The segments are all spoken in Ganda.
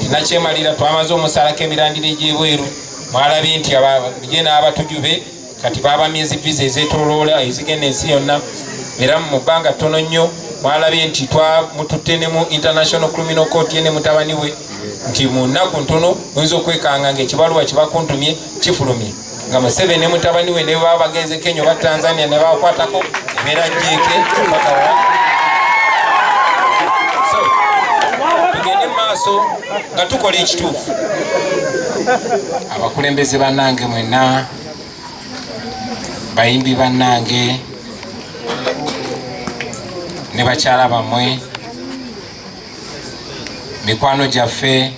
nakyemalira twamaze omusalako emirandiro egyebweru mwalabye nti ababye n'abatujube kati baba myezi visa ezetoloola ezigenda ensi yonna era mu bbanga ttono nnyo mwalabye nti mututte ne mu International Criminal Court ye ne mutabani we nti mu nnaku ntono oyinza okwekanga ng'ekibaluwa kibakuntumye kifulumye nga Museveni ne mutabani we ne baba bagenze Kenya oba Tanzania ne bakwatako ebeera jjeeke so tugende maaso nga tukola ekituufu. Abakulembeze bannange mwenna, bayimbi bannange ne bakyala bammwe, mikwano gyaffe,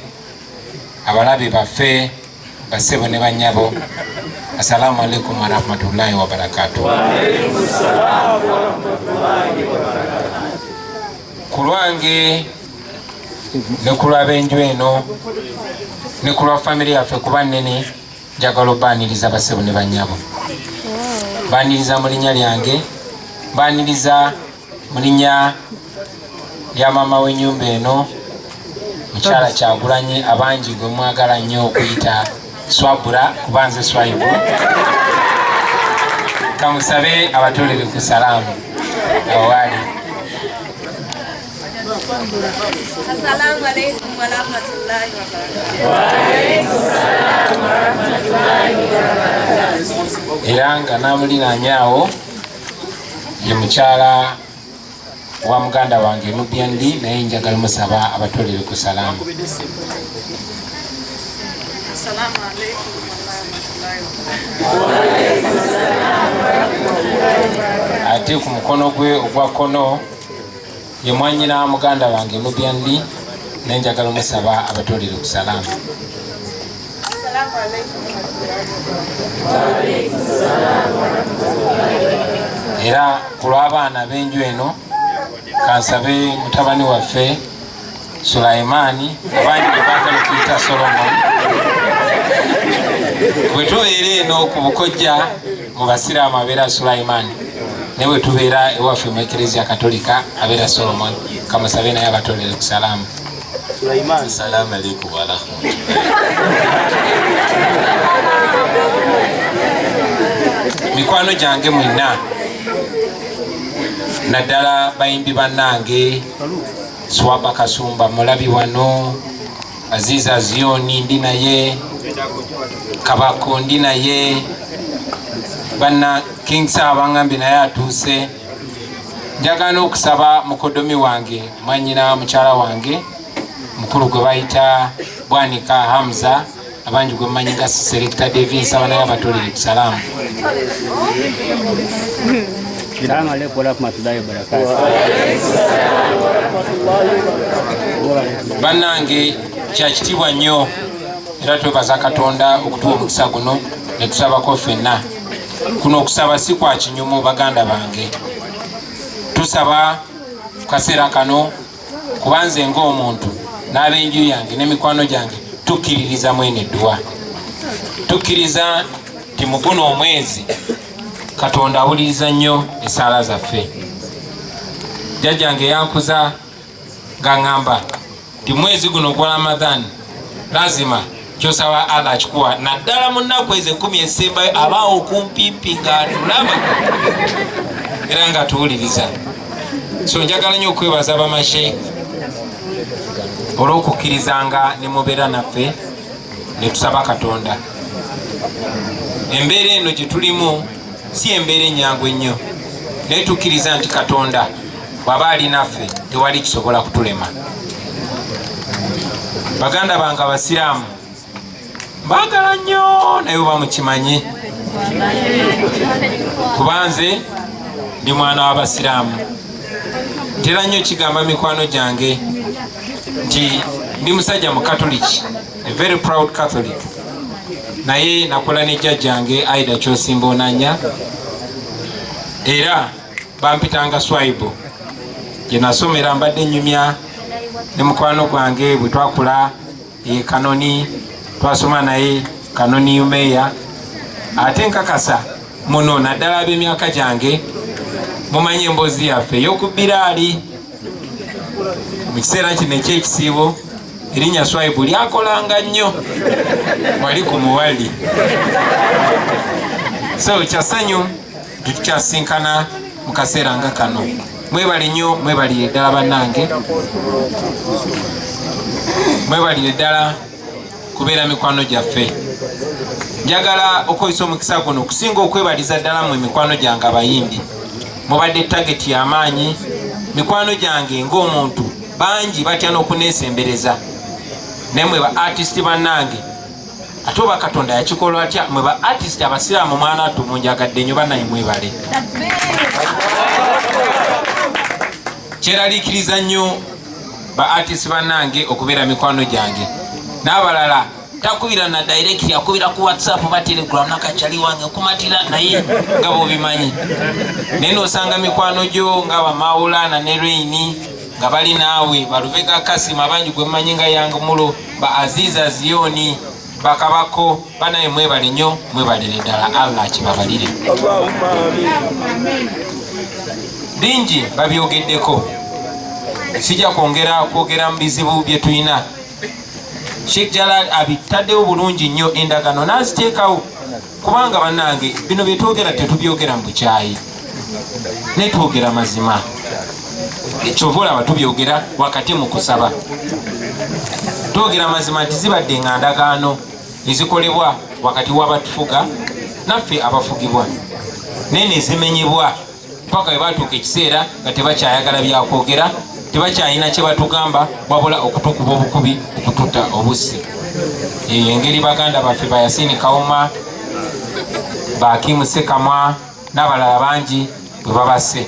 abalabe baffe, bassebo ne bannyabo, assalamu alaikum warahmatullahi wabarakatuh. Ku lwange ne ku lw'abenju eno ne ku lwa famire yaffe kuba nnene, njagala obbaaniriza bassebo ne bannyabo. Mbaaniriza mu linnya lyange, mbaaniriza mu linnya lya maama w'ennyumba eno, mukyala Kyagulanyi, abangi gwe mwagala nnyo okuyita Swabura kuba nze Swaibu. Kamusabe abatolere ku salaamu awali. Assalamu alaikum warahmatullahi wabarakatuh. Era nga namuliraanyaawo ye mukyala wa muganda wange Nubian Lee, naye njagala musaba abatolere ku salaamu. Assalamu alaikum warahmatullahi wabarakatuh. Ate ku mukono gwe ogwa kkono ye mwannyina wa muganda wange Nubian Lee, naye njagala musaba abatolere ku salaamu. Assalamu alaikum Era ku lw'abaana b'enju eno kansabe mutabani waffe Sulaimani, abangi bwe baagala okuyita Solomon, bwe tubeera eno ku bukojja mu basiraamu abeera Sulaimani, ne bwe tubeera ewaffe mu Eklezia Katolika abeera Solomon. Kamusabe naye abatolere ku salaamu. Assalamu alaikum warahmatullahi. Mikwano gyange mwenna, naddala bayimbi bannange, Swaba Kasumba mulabi wano, Aziza Zioni ndi naye, Kabako ndi naye, banna King Saba ngambi naye atuuse. Njagala okusaba mukodomi wange, mwannyina mukyala wange mukulu gwe bayita Bwanika Hamza, abangi gwe mmanyi nga Selector David, nsaba naye abatolere ku salaamu. Assalamu alaikum warahmatullahi wabarakatuh. Bannange kya kitiibwa nnyo era twebaza Katonda okutuwa omukisa guno ne tusabako ffenna. Kuno okusaba si kwa kinyumu baganda bange. Tusaba ku kaseera kano kuba nze ng'omuntu n'ab'enju yange n'emikwano gyange tukkiririza mwene eddwa. Tukkiriza nti mu guno omwezi Katonda awuliriza nnyo essaala zaffe. Jjajjange yankuza ng'aŋŋamba nti mwezi guno gwa Ramadhan lazima kyosaba Allah akikuwa, naddala mu nnaku ezo 10 ezisembayo abaawo okumpimpi ng'atulaba era nga tuwuliriza. So njagala nnyo okwebaza abamashe olw'okukkirizanga ne mubeera naffe ne tusaba Katonda. Embeera eno gye tulimu si embeera ennyangu ennyo, naye tukkiriza nti Katonda bw'aba ali naffe tewali kisobola kutulema. Baganda bange abasiraamu mbaagala nnyo naye oba mukimanyi kuba nze ndi mwana w'abasiraamu. Ntera nnyo kigamba mikwano gyange nti ndi musajja mu Katoliki, a very proud Catholic, naye nakola ne jjajjange Aida Kyosimba Onanya era bampitanga Swaibu gye nasomera. Mbadde nnyumya ne mukwano gwange bwe twakula ye Kanoni, twasoma naye Kanoni Umeya. Ate nkakasa muno naddala ab'emyaka gyange mumanyi emboozi yaffe ey'okubbira ali mu kiseera kino eky'ekisiibo erinnya Swaibu lyakolanga nnyo wali ku muwali. So kyasanyu tukyasinkana mu kaseera nga kano. Mwebale nnyo, mwebalire ddala bannange, mwebalire ddala kubeera mikwano gyaffe. Njagala okweyisa omukisa guno okusinga okwebaliza ddala mu mikwano gyange abayimbi. Mubadde tageti y'amaanyi. Mikwano gyange ng'omuntu bangi batya n'okuneesembereza. Naye mwe ba artist bannange, ate oba Katonda yakikola atya? Mwe ba artist abasiraamu mwana atu munjagadde nnyo bannaye mwebale. Kyeraliikiriza nnyo ba artist bannange okubeera mikwano gyange. N'abalala takubira na direct, akubira ku WhatsApp ba Telegram nakachali wange okumatira naye nga bobimanyi. Naye nosanga mikwano gyo nga Bamaula na Nereni nga bali naawe, Balubega Kassim abangi gwe mmanyi nga yange mulo, ba Aziza Zioni, bakabako banaye mwebale nnyo, mwebalire ddala. Allah kibabalire. Bingi babyogeddeko, sijja kwogera mu bizibu bye tulina. Sheikh Jalal abitaddewo bulungi nnyo endagano n'aziteekawo, kubanga bannange bino bye twogera tetubyogera mu bukyayi, naye twogera mazima. Ekyova olaba tubyogera wakati mu kusaba, twogera mazima nti zibadde nga ndagaano ezikolebwa wakati w'abatufuga naffe abafugibwa, naye ne zimenyebwa paka bwe batuuka ekiseera nga tebakyayagala byakwogera, tebakyalina kye batugamba wabula okutukuba obukubi, okututta obussi. Eyo engeri baganda baffe ba Yasini Kawuma, ba Hakimu Sekamwa n'abalala bangi bwe babasse.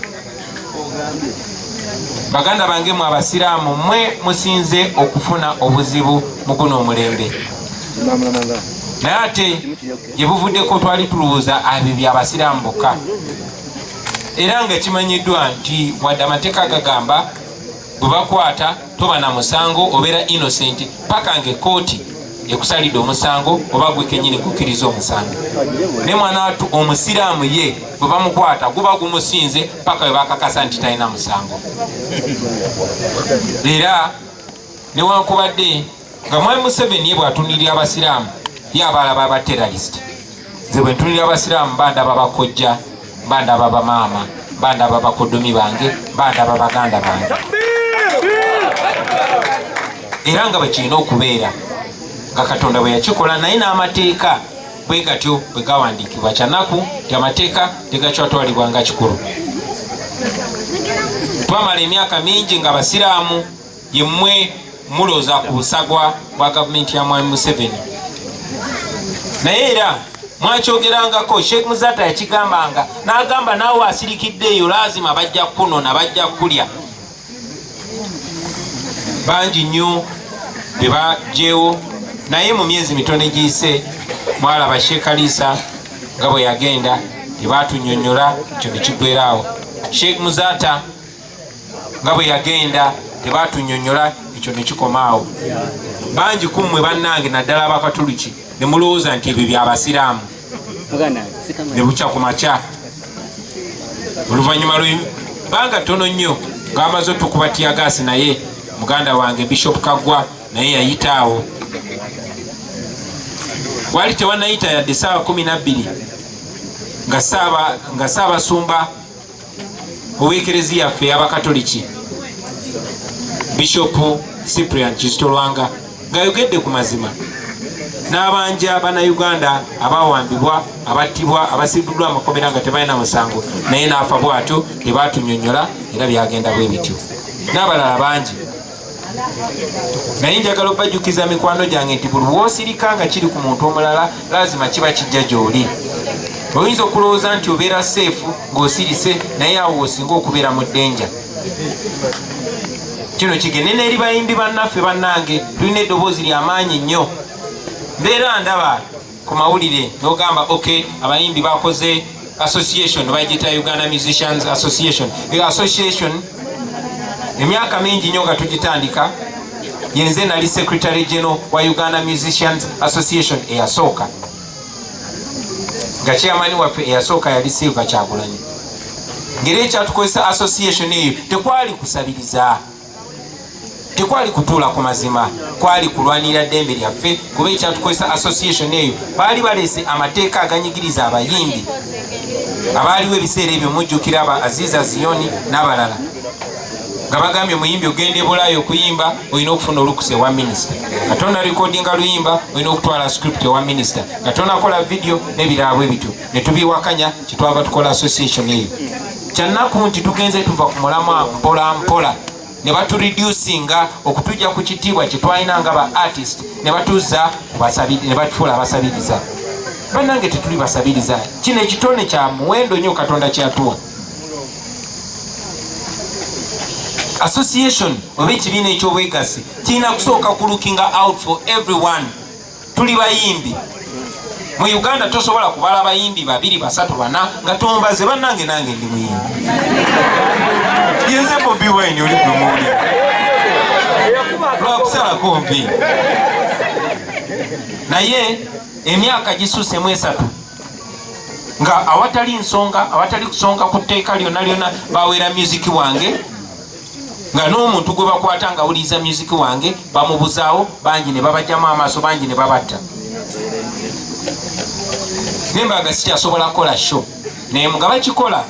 Baganda bange mwe abasiraamu, mwe musinze okufuna obuzibu mu guno omulembe. Naye ate gye buvuddeko twali tulowooza abyo by'abasiraamu bokka, era nga kimanyiddwa nti wadde amateeka gagamba bwe bakwata toba na musango, obeera innocent paka nga ekkooti ekusalidde omusango oba gwe kennyini kukkiriza omusango. Ne mwana watu omusiraamu ye bwe bamukwata guba gumusinze paka bwe bakakasa nti talina musango. Era newankubadde nga Mwami Museveni ye bw'atunirira abasiraamu ye abalaba aba terrorist, nze bwe ntunirira abasiraamu bandaba bakojja, bandaba bamaama, bandaba bakodomi bange, bandaba baganda bange. Era nga bwekirina okubeera nga Katonda bwe yakikola, naye n'amateeka bwe gatyo bwe gawandiikibwa. Kyanaku ti amateeka tegakyatwalibwa nga kikulu. Twamala emyaka mingi nga basiraamu yemmwe mulooza ku busagwa bwa gavumenti ya Mwami Museveni, naye era mwakyogerangako. Sheikh Muzata yakigambanga n'agamba naawe asirikiddeeyo lazima bajja kunona, bajja kulya. Bangi nnyo be bajjeewo, naye mu myezi mitono giyise mwalaba Sheikh Alisa nga bwe yagenda, tebatunyonnyola, ekyo ne kiggweeraawo. Sheikh Muzata nga bwe yagenda, tebatunyonnyola, ekyo ne kikomaawo. Bangi kummwe bannange naddala Abakatuliki ne mulowooza nti ebyo by'abasiraamu, ne bukya ku makya. Oluvannyuma lw'ebbanga ttono nnyo ng'amaze otukuba tiyagaasi, naye muganda wange Bishop Kaggwa naye yayitaawo. Wali tewanayita yadde essaawa 12 nga Ssaabasumba ow'ekereziya yaffe y'Abakatoliki Bishop Cyprian Kizito Lwanga ng'ayogedde ku mazima, n'abanja Bannayuganda abawambibwa, abattibwa, abasibiddwa amakomera nga tebalina musango, naye n'afa bw'atyo, tebatunyonnyola, era byagenda bwe bityo. N'abalala bangi. Naye njagala obajjukiza mikwano gyange nti buli w'osirika nga kiri ku muntu omulala lazima kiba kijja gy'oli. Oyinza okulowooza nti obeera seefu ng'osirise, naye awo osinga okubeera mu ddenja. Kino kigende n'eri bayimbi bannaffe bannange, tulina eddoboozi ly'amaanyi nnyo. Mbeera ndaba ku mawulire n'ogamba okay, abayimbi bakoze association bagiyita Uganda Musicians Association. Association emyaka mingi nnyo nga tugitandika, yenze nali Secretary General wa Uganda Musicians Association eyasooka, nga chairman waffe eyasooka yali Silver Kyagulanyi. Ngeri ekyatukozesa association eyo tekwali kusabiriza, tekwali kutuula ku mazima, kwali kulwanira ddembe lyaffe kuba ekyatukozesa association eyo baali baleese amateeka aganyigiriza abayimbi abaaliwo ebiseera ebyo mujjukira aba Aziza Zioni n'abalala nga bagambye muyimbi ogenda Bulaaya okuyimba olina okufuna olukusa ewa minisita, nga tonna recordinga luyimba olina okutwala script ewa minisita, nga tonakola video n'ebirala bwe bityo. Ne tubiwakanya kyetwava tukola association eyo. Kyannaku nti tugenze tuva ku mulamwa mpola mpola ne batureducinga okutujja ku kitiibwa kyetwalina nga ba artist ne batuza ne batufuula abasabiriza. Bannange tetuli basabiriza, kino ekitone kya muwendo nnyo Katonda kyatuwa. Association oba ekibiina ekyobwegassi kirina kusooka ku looking out for everyone. Tuli bayimbi mu Uganda, tosobola kubala bayimbi 2, 3, 4 nga tombaze bannange nange ndi muyimbi. Yenze Bobi Wine oli kumuli lwakusalako mpi naye emyaka gisuuse mu 3 nga awatali nsonga, awatali kusonga ku tteeka lyonna lyonna bawera music wange, nga n'omuntu gwe bakwata nga awuliriza music wange bamubuzaawo, bangi ne babajjamu amaaso, bangi ne babatta. Nembaga sikyasobola kukola show naye nga bakikola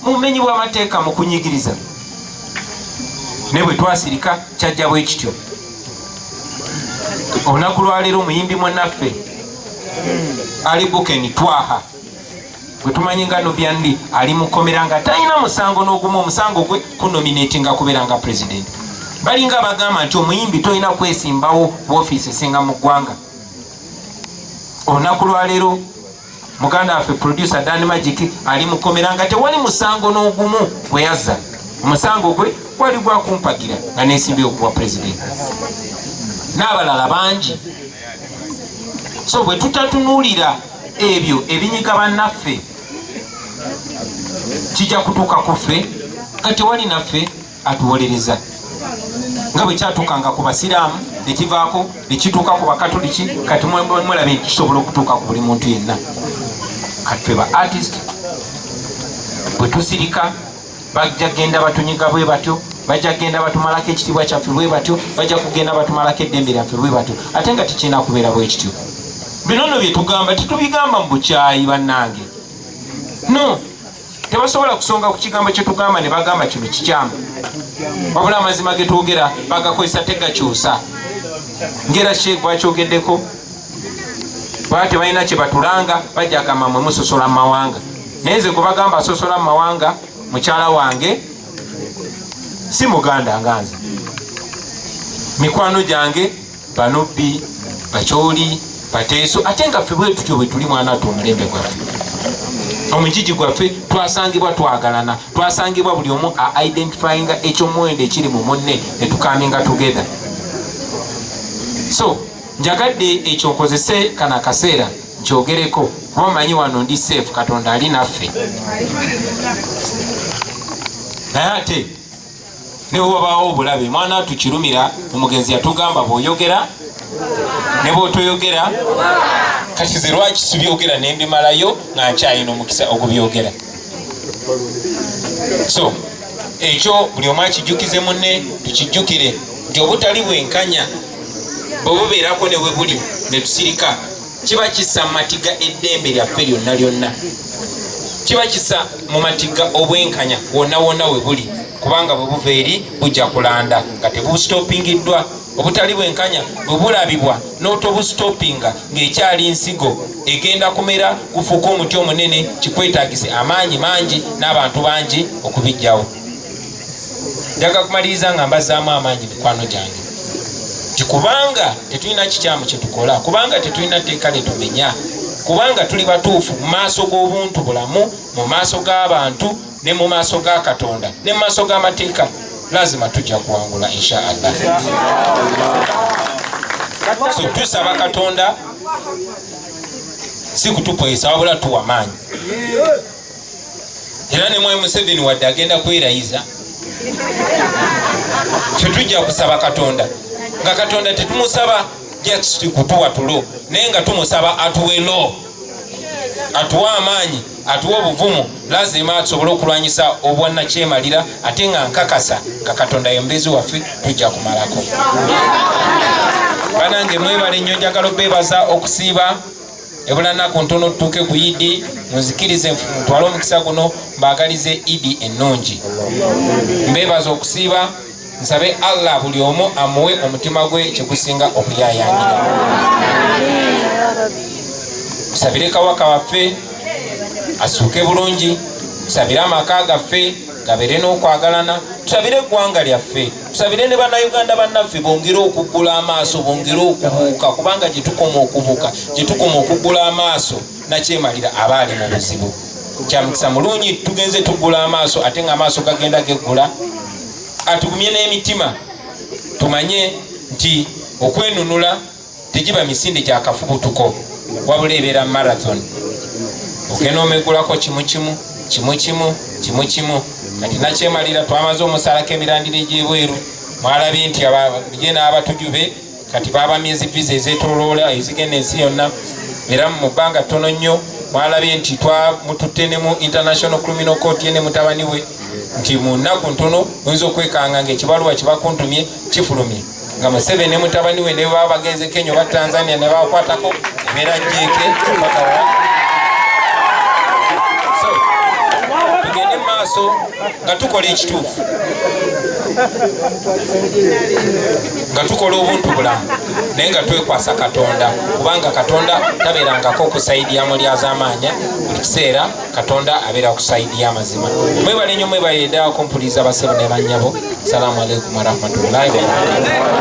mu bumenyi bw'amateeka mu kunyigiriza. Ne bwe twasirika kyajja bwe kityo. Olunaku lwaleero omuyimbi munnaffe Ali Bukeni Twaha gwe tumanyi nga Nubiandi ali mukomera nga talina musango n'ogumu, omusango gwe kunominatinga kubeera nga president. Balinga bagamba nti omuyimbi tolina kwesimbawo woofiisi esinga mu ggwanga. Olunaku lwaleero muganda waffe producer Dan Magic ali mukomera nga tewali musango n'ogumu bwe yazza. Omusango gwe gwali gwakumpagira nga neesimbye okuwa president n'abalala bangi. So bwe tutatunuulira ebyo ebinyiga bannaffe kijja kutuuka ku ffe nga tewali naffe atuwolereza, nga bwe kyatukanga ku basiraamu ne kivaako ne kituuka ku bakatoliki. Kati mwelabe kisobola okutuuka ku buli muntu yenna. Kati ffe ba artist bwe tusirika bajja genda batunyiga bwe batyo, bajja genda batumalako ekitiibwa kyaffe bwe batyo, bajja kugenda batumalako eddembe lyaffe bwe batyo, ate nga tekirina kubeera bwe kityo. Bino nno bye tugamba tetubigamba mu bukyayi bannange, no. Tebasobola kusonga ku kigambo kye tugamba ne bagamba kino kikyamu, wabula amazima ge twogera bagakozesa tegakyusa. Ngera Sheikh bwakyogeddeko baba tebalina kye batulanga, bajja agamba mwe musosola mu mawanga. Naye nze kwe bagamba asosola mu mawanga, mukyala wange si muganda nga nze, mikwano gyange Banubbi, Bakyoli, Bateeso, ate nga ffe bwe tutyo bwe tuli mwana ate omulembe gwaffe, omujiji gwaffe twasangibwa twagalana, twasangibwa buli omu identifyinga ekyomuwendo ekiri mu munne ne tukaminga together. So njagadde ekyo nkozese kana akaseera nkyogereko kuba manyi wano ndi safe, Katonda ali naffe. Naye ate ne bw'obaawo obulabe mwana tukirumira, omugenzi yatugamba bw'oyogera ne bw'otoyogera. Kati ze lwaki sibyogera ne mbimalayo nga nkyayina omukisa ogubyogera. So ekyo buli omu akijjukize munne, tukijjukire nti obutali bwenkanya bwe bubeerako ne bwe buli ne tusirika, kiba kissa mu matiga eddembe lyaffe lyonna lyonna, kiba kissa mu matiga obwenkanya wonna wonna we buli, kubanga bwe buva eri bujja kulanda nga tebustopingiddwa. Obutali bwenkanya bwe bulabibwa n'otobustopinga ng'ekyali nsigo egenda kumera kufuuka omuti omunene, kikwetaagise amaanyi mangi n'abantu bangi okubijjawo. Njaga kumaliriza nga mbazaamu amaanyi mikwano gyange, kubanga tetulina kikyamu kye tukola, kubanga tetulina tteeka lye tumenya, kubanga tuli batuufu mu maaso g'obuntu bulamu, mu maaso g'abantu ne mu maaso ga Katonda ne mu maaso g'amateeka. Lazima tujja kuwangula insha Allah. So tusaba Katonda si kutupoyesa wabula tuwa maanyi. Era ne Mwai Museveni wadde agenda kwerayiza, ffe tujja kusaba Katonda nga Katonda tetumusaba just kutuwa tulo, naye nga tumusaba atuwe lo, atuwa amaanyi atuwa obuvumu lazima tusobole okulwanyisa obwannakyemalira ate nga nkakasa nga Katonda yembezi waffe tujja kumalako. Banange mwebale nnyo, njagala obeebaza okusiiba ebulanaku ntono tutuuke ku Idi. Munzikirize ntwale omukisa guno mbaagalize Idi ennungi. Mbeebaza okusiiba, nsabe Allah buli omu amuwe omutima gwe kyekusinga okuyaayaanira. Tusabire Kabaka waffe asuuke bulungi, tusabire amaka gaffe gabeere n'okwagalana, tusabire eggwanga lyaffe, tusabire ne bannayuganda bannaffe bongere okuggula amaaso, bongere okubuuka, kubanga gye tukoma okubuuka, gye tukoma okuggula amaaso nakyemalira aba ali mu buzibu. Kyamukisa mulungi tugenze tuggula amaaso, ate nga amaaso gagenda geggula. Atugumye n'emitima tumanye nti okwenunula tegiba misinde gya kafubutuko, wabula ebeera marathon. Ogenda omegulako kimu kimu. Kati nakyemalira twamaze omusalako emirandiro egy'ebweru, mwalabye nti ye n'abatujube kati baba myezi visa ezeetoloola ezigenda ensi yonna, era mu bbanga ttono nnyo mwalabye nti twamututte ne mu International Criminal Court ye ne mutabani we, nti mu nnaku ntono oyinza okwekanga ng'ekibaluwa kibakuntumye kifulumye, nga Museveni ne mutabani we ne baba bagenze Kenya oba Tanzania ne bakwatako ebeera jeeke paka tugende maaso nga tukola ekituufu, nga tukola obuntu bulamu, naye nga twekwasa Katonda, kubanga Katonda tabeerangako kusaidiya mulyaz'amaanya, buli kiseera Katonda abeera kusaidiya amazima. Mwebale nnyo, mwebale ddala kumpuliza basebo ne bannyabo. Salaamu alaikum warahmatullahi wabarakatuh.